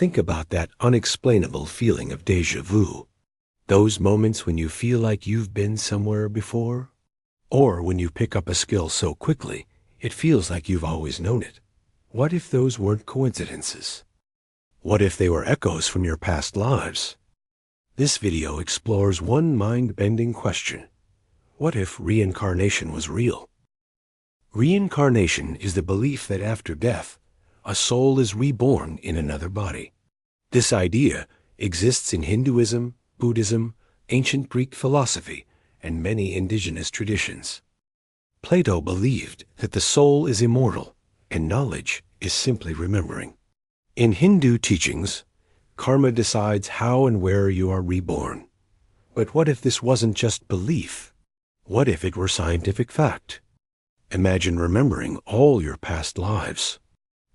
Think about that unexplainable feeling of déjà vu. Those moments when you feel like you've been somewhere before. Or when you pick up a skill so quickly, it feels like you've always known it. What if those weren't coincidences? What if they were echoes from your past lives? This video explores one mind-bending question. What if reincarnation was real? Reincarnation is the belief that after death, a soul is reborn in another body. This idea exists in Hinduism, Buddhism, ancient Greek philosophy, and many indigenous traditions. Plato believed that the soul is immortal, and knowledge is simply remembering. In Hindu teachings, karma decides how and where you are reborn. But what if this wasn't just belief? What if it were scientific fact? Imagine remembering all your past lives.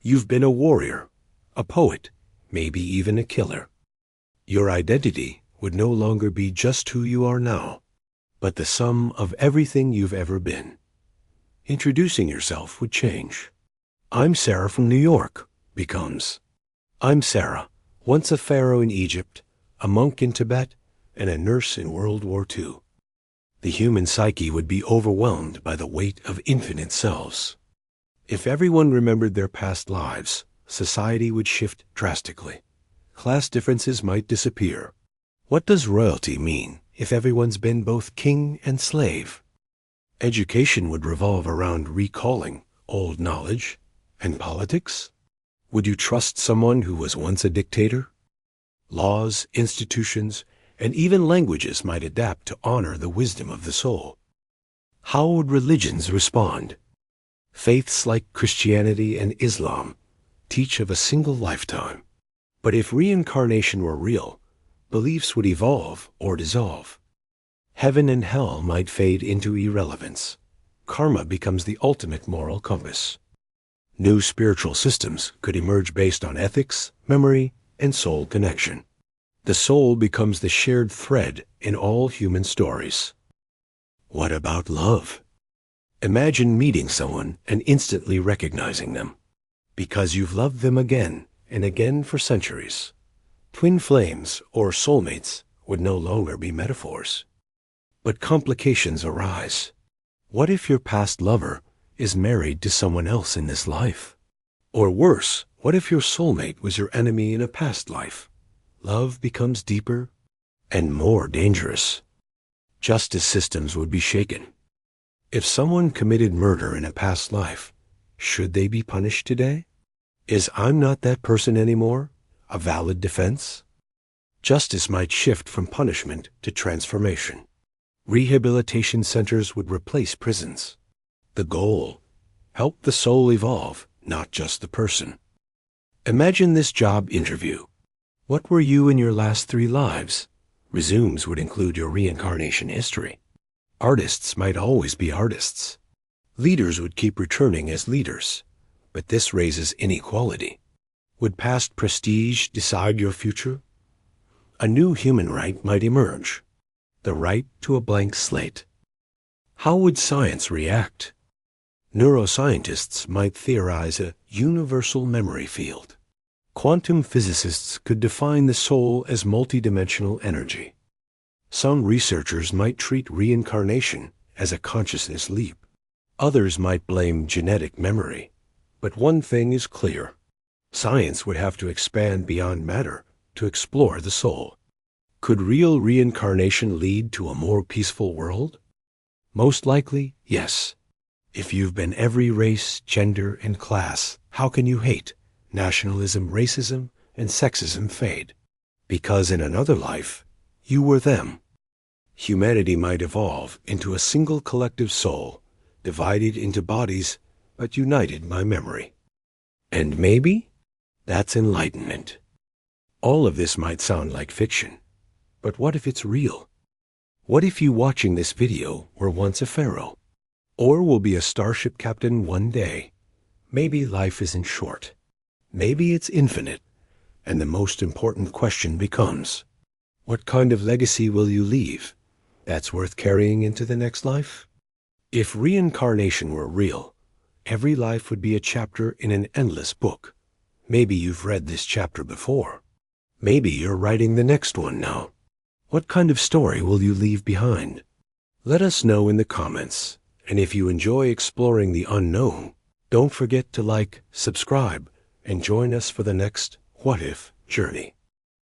You've been a warrior, a poet, maybe even a killer. Your identity would no longer be just who you are now, but the sum of everything you've ever been. Introducing yourself would change. I'm Sarah from New York becomes, I'm Sarah, once a pharaoh in Egypt, a monk in Tibet, and a nurse in World War II. The human psyche would be overwhelmed by the weight of infinite selves. If everyone remembered their past lives, society would shift drastically. Class differences might disappear. What does royalty mean if everyone's been both king and slave? Education would revolve around recalling old knowledge. And politics? Would you trust someone who was once a dictator? Laws, institutions, and even languages might adapt to honor the wisdom of the soul. How would religions respond? Faiths like Christianity and Islam teach of a single lifetime. But if reincarnation were real, beliefs would evolve or dissolve. Heaven and hell might fade into irrelevance. Karma becomes the ultimate moral compass. New spiritual systems could emerge based on ethics, memory, and soul connection. The soul becomes the shared thread in all human stories. What about love? Imagine meeting someone and instantly recognizing them, because you've loved them again and again for centuries. Twin flames or soulmates would no longer be metaphors. But complications arise. What if your past lover is married to someone else in this life? Or worse, what if your soulmate was your enemy in a past life? Love becomes deeper and more dangerous. Justice systems would be shaken. If someone committed murder in a past life, should they be punished today? Is "I'm not that person anymore" a valid defense? Justice might shift from punishment to transformation. Rehabilitation centers would replace prisons. The goal: help the soul evolve, not just the person. Imagine this job interview. What were you in your last 3 lives? Resumes would include your reincarnation history. Artists might always be artists. Leaders would keep returning as leaders, but this raises inequality. Would past prestige decide your future? A new human right might emerge, the right to a blank slate. How would science react? Neuroscientists might theorize a universal memory field. Quantum physicists could define the soul as multidimensional energy. Some researchers might treat reincarnation as a consciousness leap. Others might blame genetic memory. But one thing is clear. Science would have to expand beyond matter to explore the soul. Could real reincarnation lead to a more peaceful world? Most likely, yes. If you've been every race, gender, and class, how can you hate? Nationalism, racism, and sexism fade. Because in another life, you were them. Humanity might evolve into a single collective soul, divided into bodies, but united by memory. And maybe that's enlightenment. All of this might sound like fiction, but what if it's real? What if you watching this video were once a pharaoh? Or will be a starship captain one day? Maybe life isn't short. Maybe it's infinite. And the most important question becomes, what kind of legacy will you leave that's worth carrying into the next life? If reincarnation were real, every life would be a chapter in an endless book. Maybe you've read this chapter before. Maybe you're writing the next one now. What kind of story will you leave behind? Let us know in the comments. And if you enjoy exploring the unknown, don't forget to like, subscribe, and join us for the next What If journey.